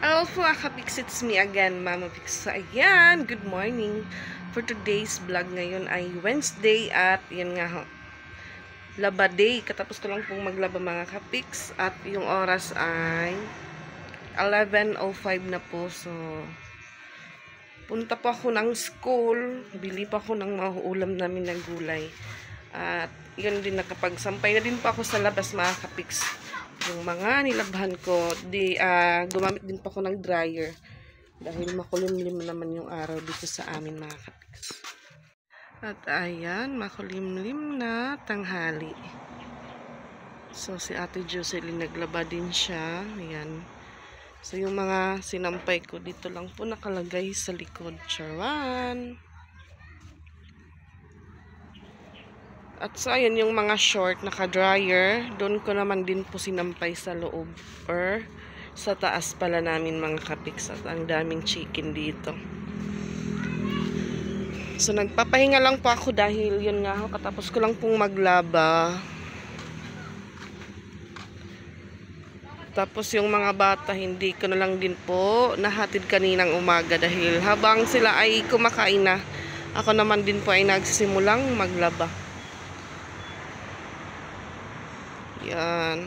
Also, Akapix, it's me again, Mama Pix. So, ayan, good morning. For today's vlog ngayon ay Wednesday at yun nga ho, laba day. Katapos ko lang pong maglaba mga Kapix at yung oras ay 11:05 na po. So, punta po ako ng school. Bili pa ako ng mauulam namin na gulay. At yun din, nakapagsampay na din po ako sa labas mga Kapix. Yung mga nilabhan ko, gumamit din pa ako ng dryer. Dahil makulimlim naman yung araw dito sa amin mga Kapix. At ayan, makulimlim na tanghali. So, si Ate Jocelyn naglaba din siya. Ayan. So, yung mga sinampay ko dito lang po nakalagay sa likod. Charan! At so, ayan yung mga short naka-dryer. Doon ko naman din po sinampay sa loob. Or sa taas pala namin mga Kapix. At ang daming chicken dito. So, nagpapahinga lang po ako dahil yun nga ho, katapos ko lang pong maglaba. Tapos yung mga bata, hindi ko na lang din po nahatid kaninang umaga dahil habang sila ay kumakain na, ako naman din po ay nagsisimulang maglaba. Yan.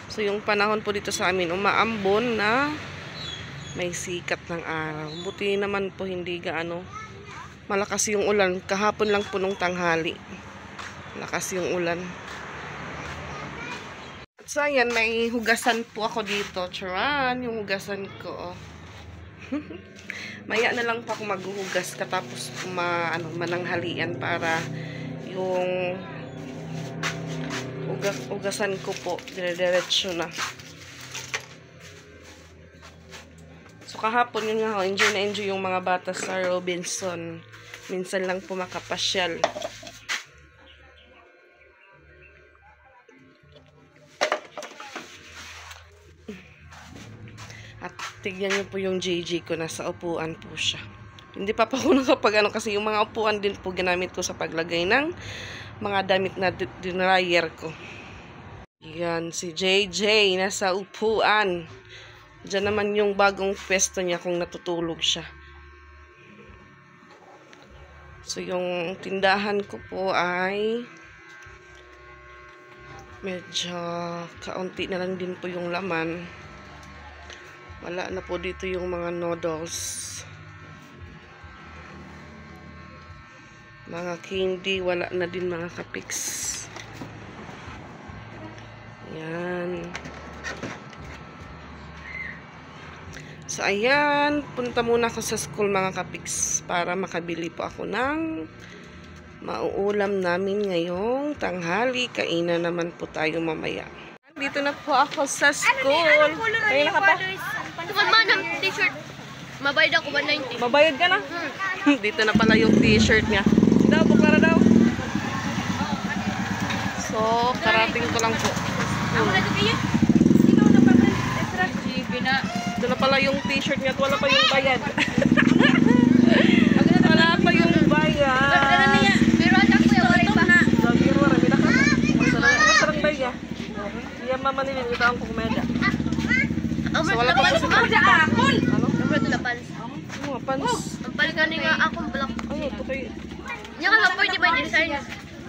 So, yung panahon po dito sa amin, umaambon na may sikat ng araw. Buti naman po hindi gaano malakas yung ulan. Kahapon lang po nung tanghali. Lakas yung ulan. So, ayan, may hugasan po ako dito. Charan, yung hugasan ko. Maya na lang po ako maghuhugas katapos mananghalian para yung hugasan ko po dire-diretso na. So, kahapon yun nga, enjoy na enjoy yung mga bata sa Robinson. Minsan lang po makapasyal. At tignan nyo po yung JJ ko, nasa upuan po siya. Hindi pa po ako nakapag kasi yung mga upuan din po ginamit ko sa paglagay ng mga damit na dinryer ko. Yan, si JJ nasa upuan. Diyan naman yung bagong pwesto niya kung natutulog siya. So, yung tindahan ko po ay medyo kaunti na lang din po yung laman. Wala na po dito yung mga noodles. Mga candy, wala na din mga Kapix. Yan. So, ayan. Punta muna ako sa school mga Kapix para makabili po ako ng mauulam namin ngayong tanghali. Kainan naman po tayo mamaya. Dito na po ako sa school. Kaya ka pa? Tukad man ang t-shirt. Mabayad ako 190. Mabayad ka na? Dito na pala yung t-shirt niya. Daw, buklara daw. So, karating ko lang po. Ito na pala yung t-shirt niya at wala pa yung bayad. Wala pa yung bayad. Pero anak ko yung waray pa. Masarang bayad. Iya mama nila ito ang kukumeda. So, wala pa sa ano? Number 2 na pants. Mga pants. Ang palikan nga akong black. Ano ito kayo? Nya ka lang pwede ba design?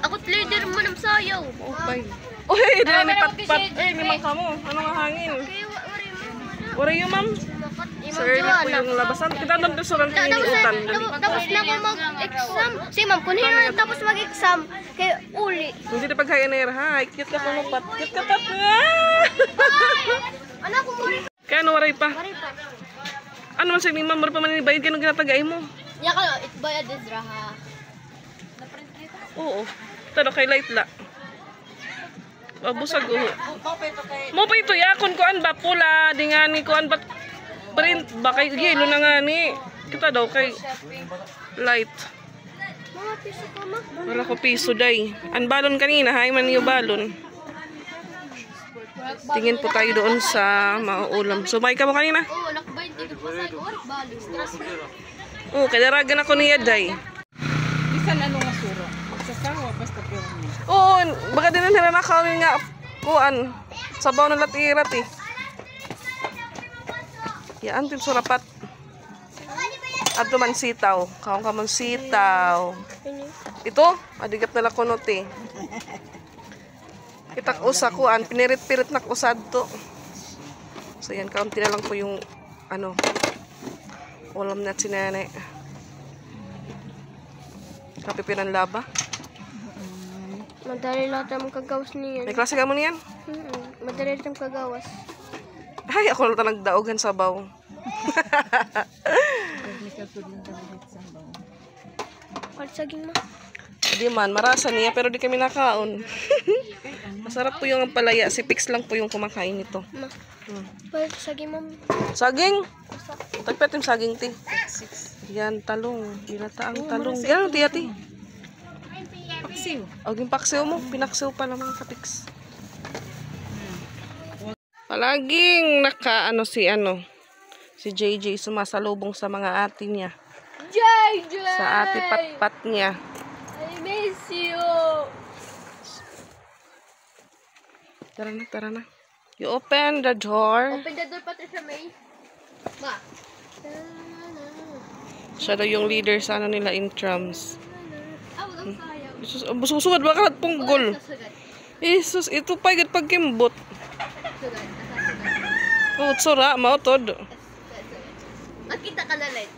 Ako leader mo ng sayaw. Okay. Uy, dala ni Patpat. Eh, limang kamo. Ano nga hangin? Kaya waray mo. Wala yung ma'am. So, early po yung labasan. Kita doon doon sa ranting iniutan. Tapos na ako mag-exam. Si ma'am, kung hindi na tapos mag-exam, kaya uli. Hindi na pagkaya na yun. Hi, cute ka po nung Pat. Cute ka Pat. Anak ko waray. Kaya ano waray pa? Waray pa. Ano man sa ni ma'am? Wala pa man bayad ka nung ginatagay mo. Nya ka, itbayad Ezra ha. Oo. Tano kay light la. Busag uho. Mo pa ito yakon ko an ba pula di nga ni ko an ba print ba kay yelo na nga ni. Kita daw kay light. Mga piso ka ma. Wala ko piso day. An balon kanina hay man yung balon. Tingin po tayo doon sa mauulam. So may ka mo kanina? Oo, nakbayad dito pa sa oras balo. Stress mo. Oo, kadaragan ako niya day. Bisan ano nga suro? Magsasawa basta pero niya. Oo, baka din na nakawin nga kuan. Sabaw na latirat eh. Yan, tin surapat. Ato man sitaw. Kaong ka man sitaw. Ito, adigat na lakunot eh. Itak usa kuan, pinirit-pirit nak usad to. So yan, kaunti na lang po yung ano, ulam na sinanay. Kapipiran laba. Madali lang tayo magkagawas niyan. May klase ka mo niyan? Madali lang kagawas. Ay, ako lang nagdaogan sa baw. At saging mo. Di man, marasa niya pero di kami nakaon. Masarap po yung palaya. Si Pix lang po yung kumakain nito. Ma. Pwede saging mo. Saging? Tagpet yung saging, ti. Yan, talong. Ginataang talong. Yan, ti, ati. Paksiw. O, yung paksiw mo. Pinaksiw pa naman ka, Pix. Palaging si JJ sumasalubong sa mga ate niya. JJ! Sa ate pat-pat niya. I miss you! Tara na. You open the door. Open the door, Patricia May. Ma. Siya daw yung leader sa ano nila intrams. Walang sayang. Jesus, susugad ba ka punggol? Sugat. Jesus, ito pa igad pagkimbot. Sugat. Oh, tsura, mautod. Makita ka na light.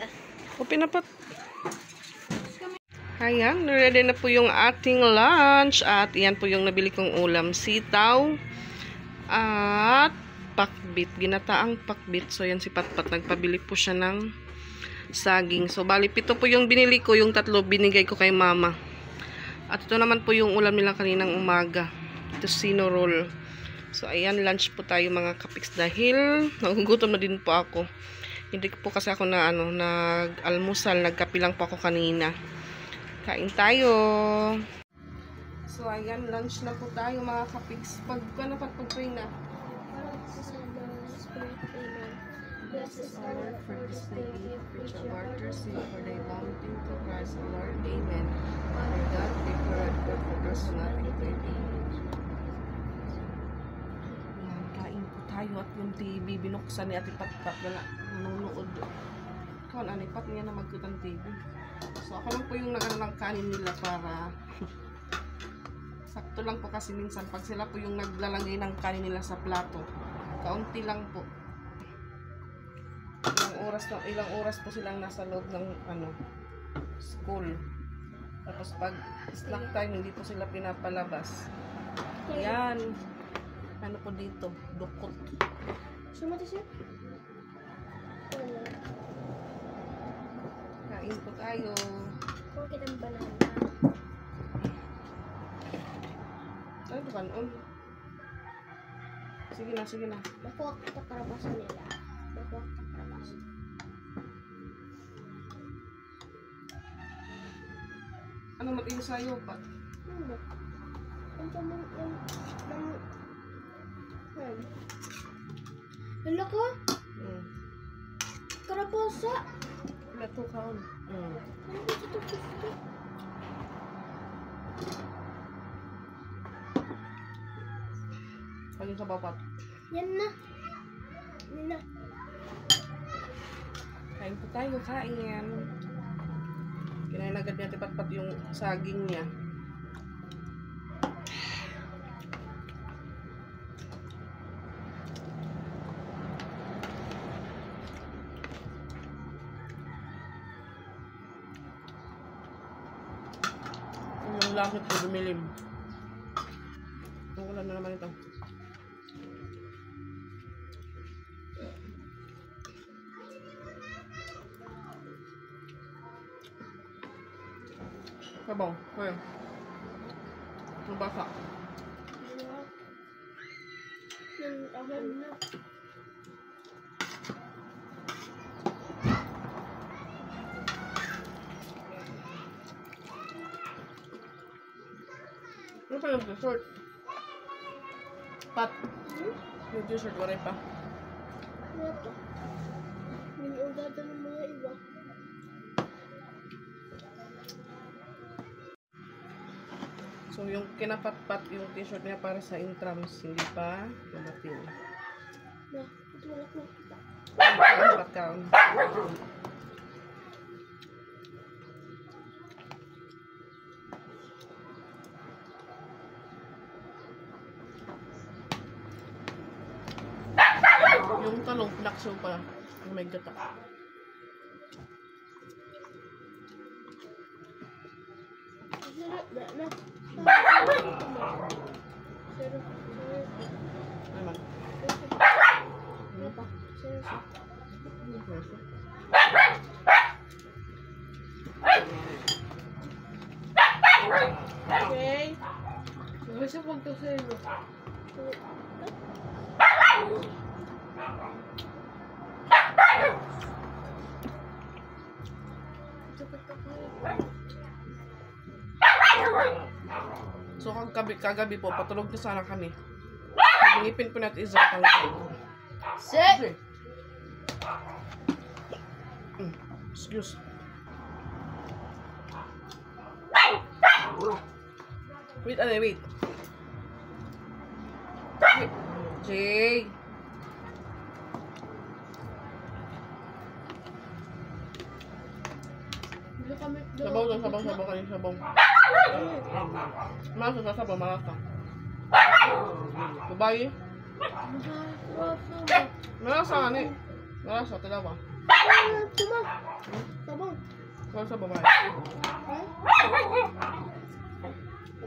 O, pinapat. Ayan, ready na po yung ating lunch. At yan po yung nabili kong ulam. Sitaw. At pakbit. Ginataang pakbit. So, yan si Patpat. Nagpabili po siya ng saging. So, bali, 7 po yung binili ko. Yung 3 binigay ko kay mama. At ito naman po yung ulam nila kaninang umaga. Tocino roll. So, ayan, lunch po tayo mga kapiks. Dahil, nagugutom na din po ako. Hindi po kasi ako nag-almusal. Nagkape lang po ako kanina. Kain tayo. So, ayan, lunch na po tayo mga kapiks. Pag-pray na. Bless us, O Lord, for this day, which of our mercy, for thy bounty to Christ, O Lord. Amen. For God, be for us, nothing to eat. Ayan, kain po tayo at yung TV, binuksan ni Ate Patpat na nanonood. Kawan, anipat niya na magkutang TV. So, ako lang po yung nag-ano ng kanin nila para sakto lang po kasi minsan pag sila po yung naglalagay ng kanin nila sa plato, kaunti lang po. Ilang oras po silang nasa loob ng school. Tapos pag snack time, hindi po sila pinapalabas. Yan. Ano po dito? Dukot. Sumati siya? Kain po tayo. Kung kitang banana. Ano ba kanon? Sige na. Makuha kita karabasan nila. Makuha kita karabasan. Ano matin sa'yo pa? Ano? Ang tamang Hala ko? Karabasa? Wala to kaon. Ano ba ito gusto? Pagin sa bapat. Yan na. Kain po tayo, kain. Kinain agad niya Patpat yung saging niya. Yung langit ko dumilim. Ulan na naman ito. Sabaw, kuya. Mabasa. Ahon na. Ano pa yung t-shirt? Pat. Yung t-shirt, waray pa. Ano to? Minugada ng mga iba. So, yung kinapat-pat yung t-shirt niya para sa intrams, hindi pa dumating. Na, ito wala ko kita. Kaon. Yung talong, pinakso pa. Oh my God. Naman. Okay. Gusto kong to sa'yo. So kagabi po, patulog na sana kami. Ngipin po natin isang pang Sit! Excuse. Wait, wait. Jay. Sabaw lang, sabaw kayo, sabaw. Sabaw, malasa. Babae. Malasa nga ni. Malasa, talawa. Sabong. Malasa, babae.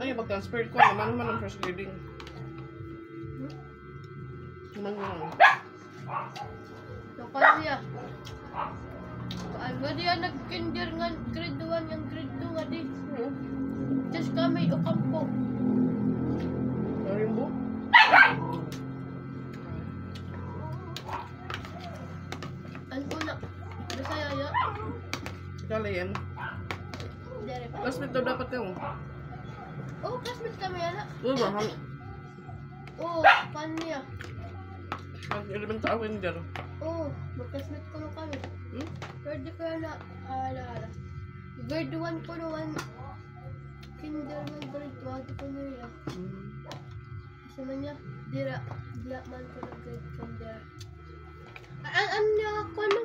Ay, mag-transfer ko. Naman ang first grading. Naman yun. Kapal niya. Ano diya nag-kinder nga grade 1 yung grade 2 nga di. Just kami o kampo. Sorry mo? Ano na? Bisaya ya? Ikala yan. Dere pa. Last daw dapat ka mo. Oh, classmate kami ana. Oo ba? Oh, pan niya. Mag-elemental ako yun dyan. Oh, mag-classmate ko nung kami. Pwede ko na ala. Grade 1 ko naman. Kinder ng grade 2. Adi ko niya. Kasi man niya, dira man ko ng grade kinder. Ano niya ako ano?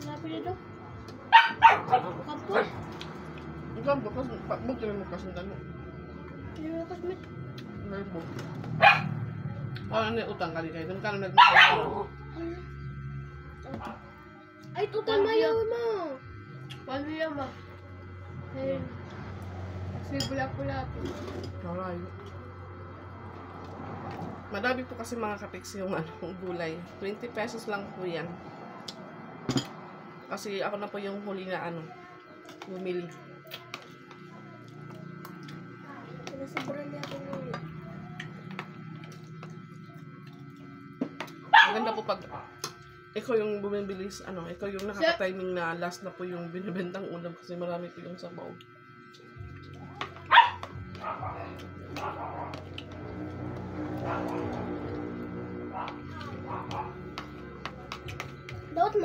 Hanapin nito? Kampo? Ikaw, bukas, buti mo kasundan mo. Hindi mo classmate. Ngayon mo. Ano yung utang ka di kayo? Kano nagmamahal? Ay, tutang na yun mo. Paano yan ba? Ayun. Kasi bula-pula po. Alright. Madami po kasi mga kapiks yung gulay. 20 pesos lang po yan. Kasi ako na po yung huli na bumili. Nasobrang niya ako ngayon. Maganda po pag ikaw yung bumibili, ikaw yung nakaka-timing na last na po yung binibentang ulam kasi marami po yung sabaw. Dapat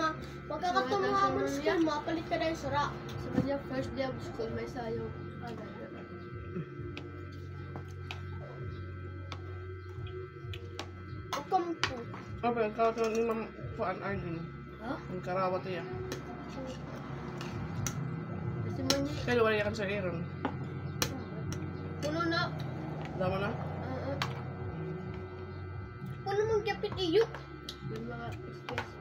magkakatumuha mo sa school, mapalit ka na yung sura. Sa kanya, first day of school, may sayo. O kampo. Okay, nagkakaroon ni Ma'am Juan Arlene. Ha? Ang karawat niya. Kasi man niya, Kaya wala yan sa Aaron. puno na. Dama na? Puno mong kapit iyo. Yung mga space.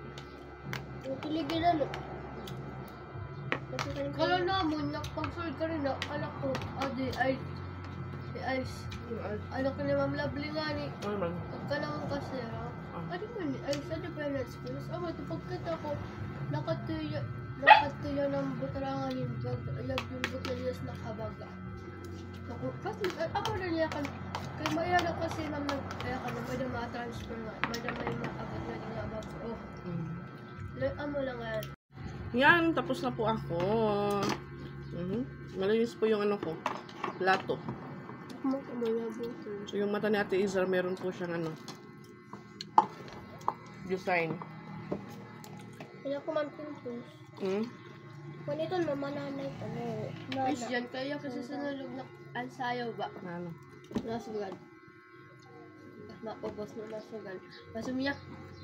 Yung tiligin na, no? Kala naman, nakapag-sold ka rin na, alak ko, adi, ay, si Ice. Alak ko ni Ma'am Lovely nga ni, Ano naman? pagka naman kasi, ha? Adi ko ni Ice, adi pa yung space. Aba, ito pagkita ko, nakatuya ng butarangan yung bag, ayag yung butaliyas na kabaga. Kasi, ako na niya kan, kaya maya na kasi nang kaya ka na, may na ma-transfer nga, may na may maabot na din nga abag. Oh, amo lang nga. Yan, tapos na po ako. Malinis po yung ko, plato. So yung mata ni Ate Izar, meron po siyang design. Kaya ko man pimples. Kung ito mamananay ka na. Guys, yan kaya kasi sa nalog na ansayaw ba? Ano? Nasugal. Maubos na nasugal. Masumiyak.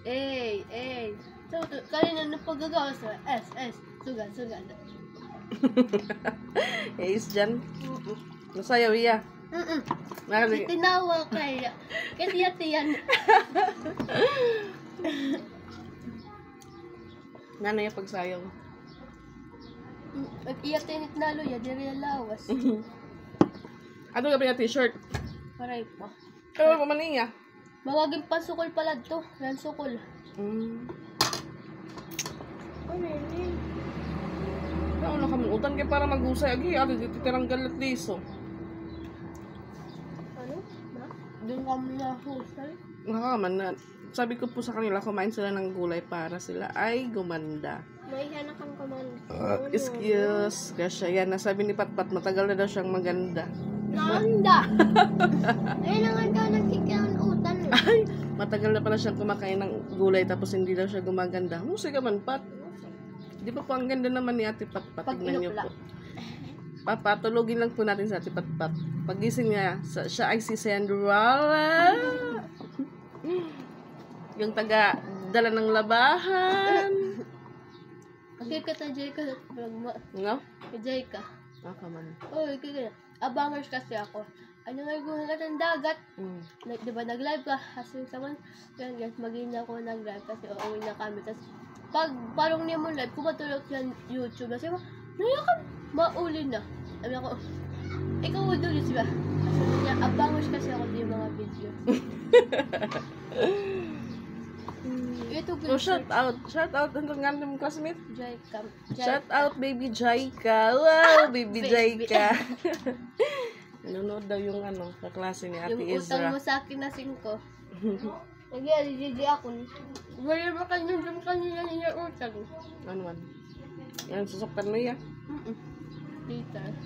A. So, kanina na paggagawa sa S. Sugan. Is dyan. Nasayaw iya. Nakali. Tinawa kaya. Kasi yan. Nanay pagsayaw. Iya tinit nalo ya, diri lawas. Ano gabi nga t-shirt? Paray pa. Pero pa maniya. Mawaging pasukol pala to. Yan sukol. Ano yun? Ano nakamuutan kay para mag-usay agi. Ano dito tirang galat liso. Ano? Na? Doon kami nahusay. Nakakaman na. Sabi ko po sa kanila, kumain sila ng gulay para sila ay gumanda. May hanap kang kamanda. Excuse. Kasi yan, nasabi ni Patpat, matagal na daw siyang maganda. Nanda! Ay, naman ka nagkikautan. Ay, matagal na pala siyang kumakain ng gulay tapos hindi daw siya gumaganda. Musay ka man, Pat. Di ba po ang ganda naman ni Ate Patpat? Tignan niyo po. Papatulogin lang po natin sa Ate Patpat. Pagising niya, siya ay si Sandra. Yung taga dala ng labahan. Okay ka ta, Jay ka. No? Jay ka. Man. Uy, kaya. Abangers kasi ako. Ano nga yung ka ng dagat? Diba nag-live ka? Kasi saman, yan guys, maging ako nag-live kasi uuwi na kami. Tapos, pag parang niya mo live, kumatulog yan YouTube. Kasi, naya ka, mauli na. Sabi ako, ikaw ulit ba? Sabi niya, abangers kasi ako din yung mga video. Ito So, shout out. Shout out ang random classmate. Jaika. Shout out, baby Jaika. Wow, baby Jaika. Nanonood daw yung kaklase ni Ate Yung Ezra. utang mo sa akin na 5. Nag-i-GG ako. Wala ba kanina niya utang? Ano man? Yan, susuktan mo yan. Later.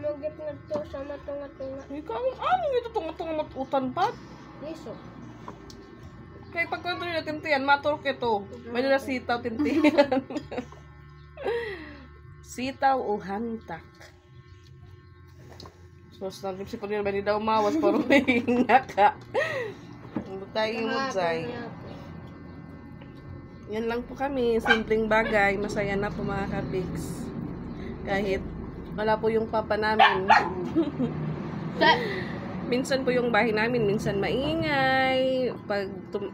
Magit na to sa matunga-tunga. Ikaw, ano ito tunga-tunga matutan, Pat? Liso. Kaya pagkwento nila tintiyan, maturok ito. May nila sitaw tintiyan. Sitaw o hantak. So, nandim si Pagdino, ba daw mawas, pero may hinga ka. Ano tayo mo, Zay? Yan lang po kami. Simpleng bagay. Masaya na po mga kabigs. Kahit wala po yung papa namin. Minsan po yung bahay namin, minsan maingay.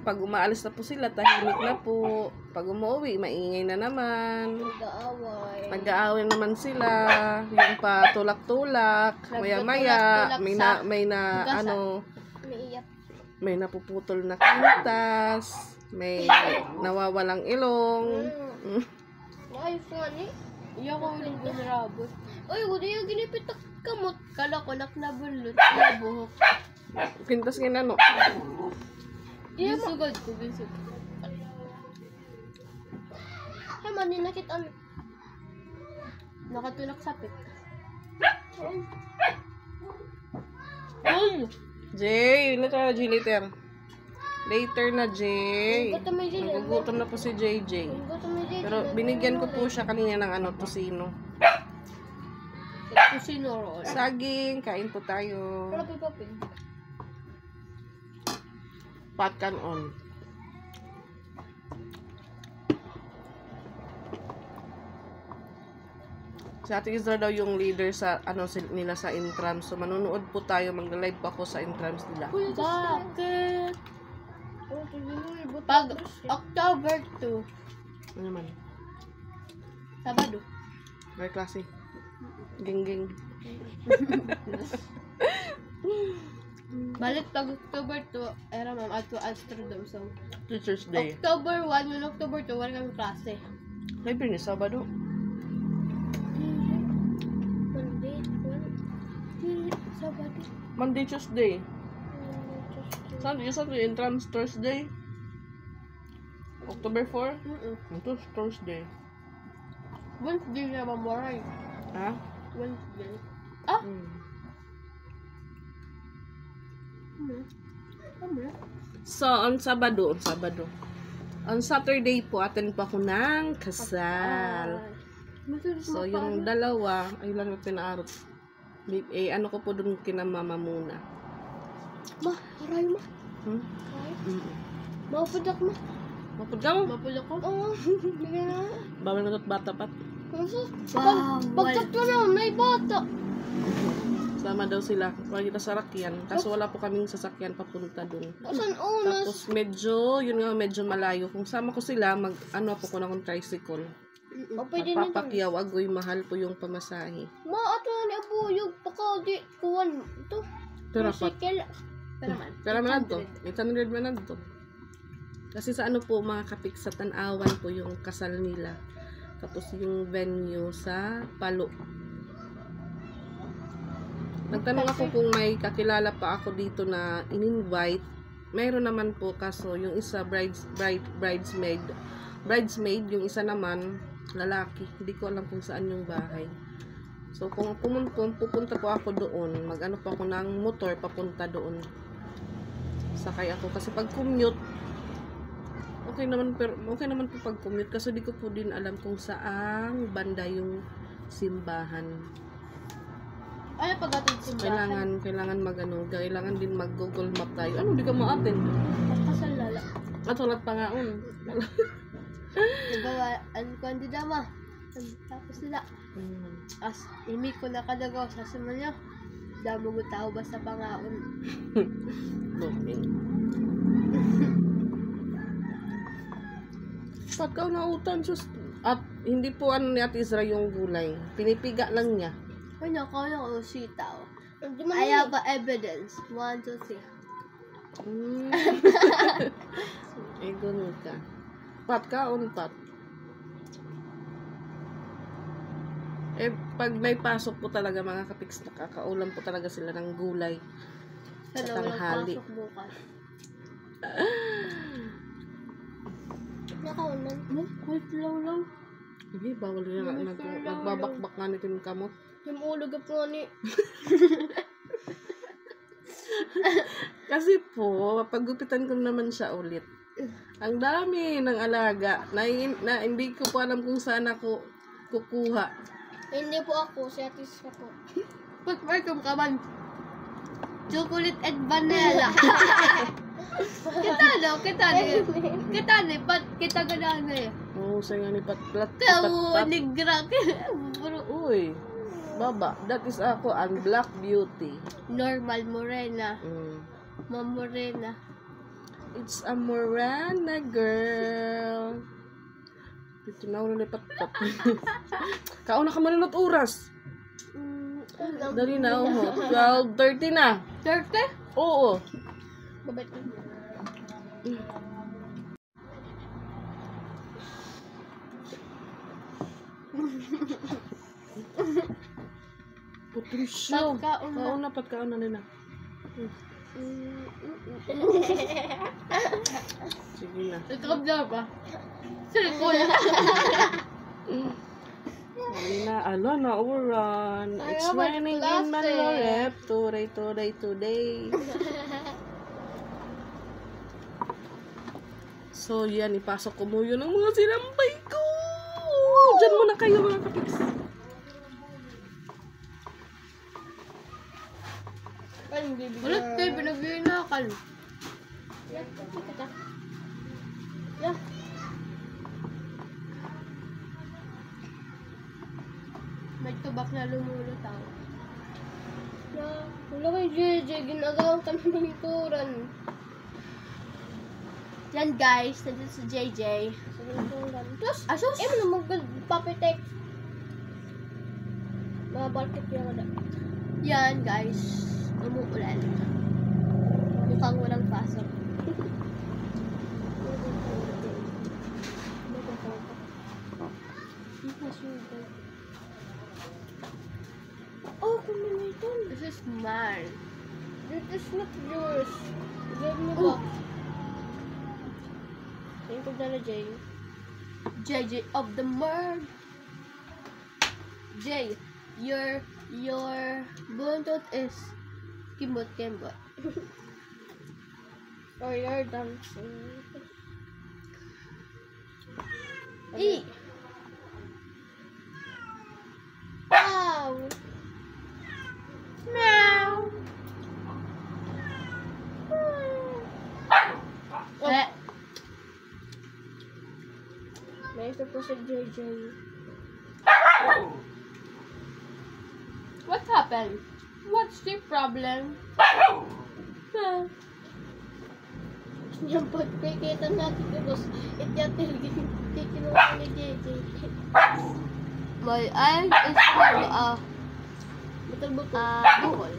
Pag umaalis na po sila, tahimik na po. Pag umuwi, maingay na naman. Nag-aaway. Nag-aaway naman sila. Yung pa tulak-tulak. Maya-maya, Naiiyak. may napuputol na kintas. May nawawalang ilong. Ayos nga ni. Iya ko uling gunarabot. Uy, wala yung ginipit na kamot. Kala ko naknabulot. Iya buhok. Kintas nga na, no? Iya sugod ko. Binsugod. Ay, mani nakita. Nakatulak sa pit. Uy! Jay, yun na tayo, Jay, later. Later na, Jay. Gutom na, Jay. Nagugutom na po si JJ. Pero binigyan ko po siya kanina ng tosino. Kusino roon. Saging, kain po tayo. Wala papapin. Patkan on. Si Ate Isra daw yung leader sa nila sa intrams. So manonood po tayo, mag-live pa ako sa intrams nila. Bakit? Pag October 2, Ano naman? Sabado. May klase. Ging. Balik pag October 2, era ma'am, ato Astrodome. So, Teacher's Day. October 1, yung October 2, wala kami klase. Libre ni Sabado. Sabado. Monday, Tuesday. Sunday, intrams Thursday. October 4. Ito Thursday. Wednesday na mamoray. Ha? Wednesday. Ah? So, on Sabado. On Saturday po, attend po ako ng kasal. So, yung dalawa, ay lang yung pinaarot. Ano ko po dun kina mama muna. Ma, aray ma. Hmm? Aray. Mm. Mapudak ma. Mapud ka mo? Mapulok ko. Oo. Bigyan na. Bawal na bata pat. Pagkakto na, may bata. Sama daw sila. Wala kita sa sakyan. Kaso wala po kaming sasakyan papunta dun. Saan unas? Tapos medyo malayo. Kung sama ko sila, ano po ko na kong tricycle. O pwede na doon. Papakyaw, agoy, mahal po yung pamasahe. Ma, ato na abuyog. Baka di, kuwan. Ito. Pero pat. Tricycle. Pero man. Pero manad to. 800 manad to. Kasi sa ano po, mga kapik sa Tanawan po yung kasal nila. Tapos yung venue sa Palo. Nagtanong ako kung may kakilala pa ako dito na in-invite. Mayroon naman po, kaso yung isa bridesmaid, yung isa naman lalaki. Hindi ko alam kung saan yung bahay. So kung pupunta po ako doon, mag-ano po ako ng motor papunta doon. Sakay ako kasi pag commute, okay naman po pag commute kasi di ko po din alam kung saang banda yung simbahan. Ano pag atin simbahan? Kailangan din mag-Google Map tayo. Ano, di ka ma-attend? Kasal lala. At walat pa nga Nagawa, ano ko hindi dama. Tapos nila. As, imi ko na kadagaw sa sumunyo. Damo ko tao basta pangaon. Okay. Pat ka nautan, sus. At hindi po ano ni Ate Isra yung gulay. Pinipiga lang niya. Ay, nakawala ko sitaw. I have evidence. 1, 2, 3. Eh, ganun ka. Pat kaon, pat. Eh, pag may pasok po talaga mga kapiks, nakakaulam po talaga sila ng gulay. Sa tanghali. Pasok bukas. Nakaulan mo? Wait, lang. Hindi, bawal yun. Nagbabakbak nga nito yung kamot. Yung ulo ka po ni. Kasi po, pagupitan ko naman siya ulit. Ang dami ng alaga na hindi ko po alam kung saan ako kukuha. Hindi po ako, si Atis ako. Pag-welcome ka man. Chocolate and vanilla. Kita ganaan na eh. Oo, sa nga ni patplat. Tawo, nigra. Uy, baba, that is ako, ang Black Beauty. Normal morena. Morena. It's a Morena girl. Dito na ulo lipat. Kauna ka manunod oras. Dali na, 12:30 na. 30? Oo. Babait ko. Patricio. Kauna nila. Sige na. Ikaw na ba? Sila ko na. Dali na, na uran. It's raining in Manlorep. Today. So, yan, ipasok ko mo yun ang mga sinampay ko. Diyan muna kayo mga kapiks. Ulit kayo, binagyan na akal. May tubak na lumulutaw. Wala kay JJ, ginagawa kami ng ikuran. Yan guys, nandun si JJ. Plus, asos! Eh, mo mag-papitek. Mabalkit yung ano. Yan guys, umuulan. Mukhang walang pasok. Oh, kumulito. This is mine. This is not yours. Give me back. Thank you, Dala J. JJ of the Merg. J, your buntot is kimbot. Or you're dancing. E. Wow. Naisip ko si JJ. What happened? What's the problem? Huh? Yung pagkikita natin tapos itiyatilgin kikinuha ni JJ. My eye is full butal-butal. Bukol.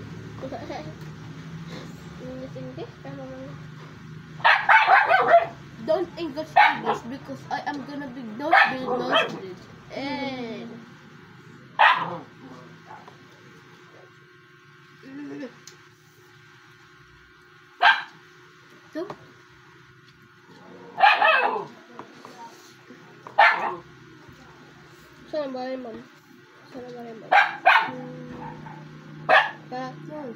Don't English because I am gonna be not build knowledge. And so sana ba naman? Sana ba naman? Back no.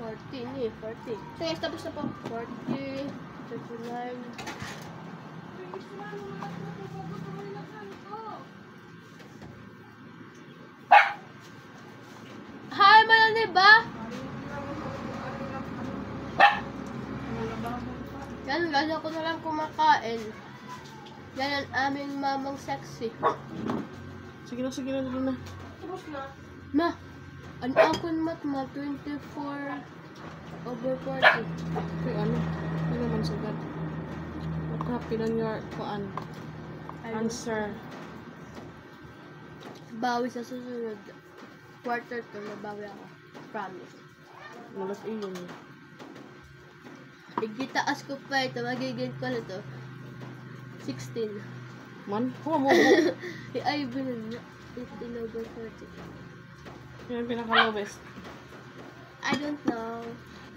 40 eh, 40. Sige, tapos na po. 40, 39. Hi, Malani ba? Yan, gano'n ko na lang kumakain. Yan ang aming mamang sexy. Sige na, doon na. Tapos na. Ma, ang akon matma 24 over 40. Okay, ano? Hindi naman sagad. What happened on your answer? Bawi sa susunod. Quarter to, nabawi ako. Promise. Malas iyon. Igitaas ko pa ito. Magiging ko na to. 16. Man? Huwag mo. Ay, binun. 15 over 40. Yan pinaka-lowest. I don't know.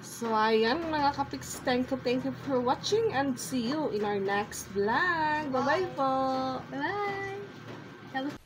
So, ayan mga kapiks. Thank you for watching and see you in our next vlog. Bye-bye po! Bye! Tapos